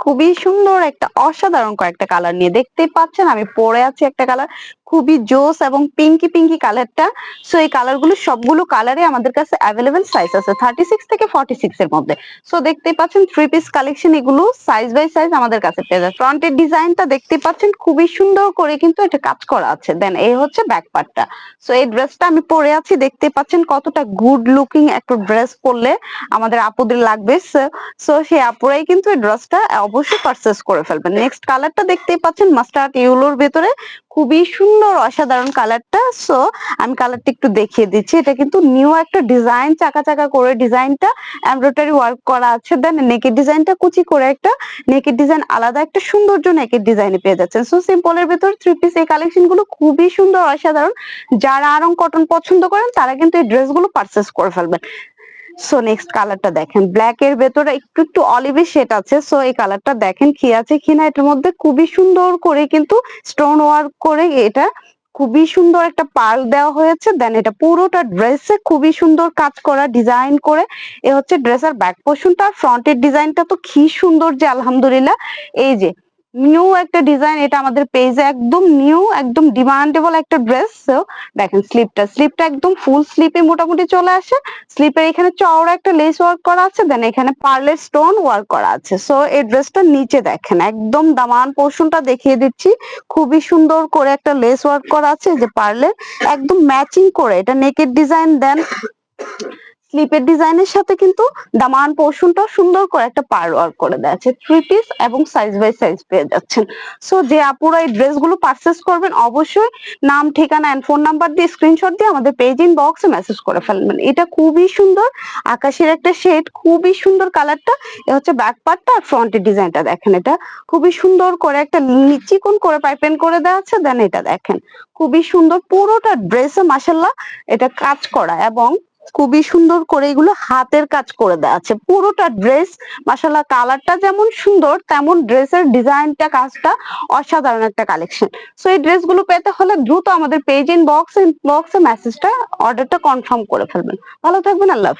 খুবই সুন্দর একটা অসাধারণ কয়েকটা কালার নিয়ে। দেখতেই পাচ্ছেন আমি পরে আছি একটা কালার খুবই জোস এবং পিঙ্কি পিঙ্কি কালারটা। সো এই কালারগুলো সবগুলো কালারে আমাদের কাছে অ্যাভেলেবেল সাইজ আছে 36 থেকে 46 এর মধ্যে। সো দেখতেই পাচ্ছেন 3 পিস কালেকশন, এগুলো সাইজ বাই সাইজ আমাদের কাছে পেয়ে যাচ্ছে। ফ্রন্টের ডিজাইনটা দেখতেই পাচ্ছেন খুবই সুন্দর করে কিন্তু এটা কাজ করা আছে। দেন এই হচ্ছে ব্যাক পার্টটা। সো এই ড্রেসটা আমি পরে আছি, দেখতে পাচ্ছেন কতটা গুড লুকিং একটা ড্রেস পরলে আমাদের আপুদের লাগবে। সো সেই আপুরাই কিন্তু এই ড্রেসটা অবশ্যই পারচেজ করে ফেলবেন। নেক্সট কালারটা দেখতেই পাচ্ছেন মাস্টার্ড ইয়েলোর ভেতরে, খুবই সুন্দর অসাধারণ কালারটা। সো আমি কালারটা একটু দেখিয়ে দিচ্ছি। এটা কিন্তু নিউ একটা ডিজাইন, চাকা চাকা করে ডিজাইনটা এমব্রয়ডারি ওয়ার্ক করা আছে। দেন নেকের ডিজাইনটা কুচি করে একটা নেকের ডিজাইন, আলাদা একটা সৌন্দর্য নেকের ডিজাইনে পেয়ে যাচ্ছেন। সো সিম্পলের ভেতর 3 পিস এই কালেকশন গুলো খুবই সুন্দর অসাধারণ। যারা আরং কটন পছন্দ করেন তারা কিন্তু এই ড্রেসগুলো পারচেজ করে ফেলবেন। সো নেক্সট কালারটা দেখেন, ব্ল্যাক এর ভেতরে একটু একটু অলিভে শেড আছে। সো এই কালারটা দেখেন কি আছে কিনা, এটার মধ্যে খুবই সুন্দর করে কিন্তু স্টোন ওয়ার্ক করে এটা খুবই সুন্দর একটা পার্ল দেওয়া হয়েছে। দেন এটা পুরোটা ড্রেসে খুবই সুন্দর কাজ করা ডিজাইন করে। এ হচ্ছে ড্রেসের ব্যাক পোর্শনটা। ফ্রন্টের ডিজাইনটা তো কি সুন্দর যে আলহামদুলিল্লাহ। এই যে নিউ একটা ডিজাইন, এটা আমাদের পেজে একদম নিউ, একদম ডিমান্ডেবল একটা ড্রেস। সো দেখেন স্লিপটা একদম ফুল স্লিপে মোটামুটি চলে আসে। স্লিপের এখানে চওড়া একটা লেস ওয়ার্ক করা আছে। দেন এখানে পার্লের স্টোন ওয়ার্ক করা আছে। সো এই ড্রেসটা নিচে দেখেন একদম দামান পোর্শনটা দেখিয়ে দিচ্ছি, খুবই সুন্দর করে একটা লেস ওয়ার্ক করা আছে যে পার্লের, একদম ম্যাচিং করে এটা নেকের ডিজাইন। দেন স্লিপের ডিজাইনের সাথে কিন্তু দামান পোর্শনটা সুন্দর করে একটা পার ওয়ার্ক করে দেওয়া আছে। 3 পিস এবং সাইজ বাই সাইজ পেয়ে যাচ্ছেন। সো যে আপুরা এই ড্রেসগুলো পারচেজ করবেন অবশ্যই নাম, ঠিকানা এন্ড ফোন নাম্বার দিয়ে স্ক্রিনশট দিয়ে আমাদের পেজ ইনবক্সে মেসেজ করে ফেলবেন। এটা খুবই সুন্দর আকাশের একটা শেড, খুবই সুন্দর কালারটা। এ হচ্ছে ব্যাক পার্টটা আর ফ্রন্টের ডিজাইনটা দেখেন, এটা খুবই সুন্দর করে একটা চিকন করে পাইপেন করে দেওয়া আছে। দেন এটা দেখেন খুবই সুন্দর পুরোটা ড্রেসে মাশাআল্লাহ এটা কাজ করা এবং খুবই সুন্দর করে এগুলো হাতের কাজ করে দেওয়া আছে পুরোটা ড্রেস। মাশাআল্লাহ কালারটা যেমন সুন্দর তেমন ড্রেসের ডিজাইনটা কাজটা অসাধারণ একটা কালেকশন। সো এই ড্রেসগুলো পেতে হলে দ্রুত আমাদের পেজ ইনবক্সে মেসেজটা অর্ডারটা কনফার্ম করে ফেলবেন। ভালো থাকবেন, আল্লাহ হাফেজ।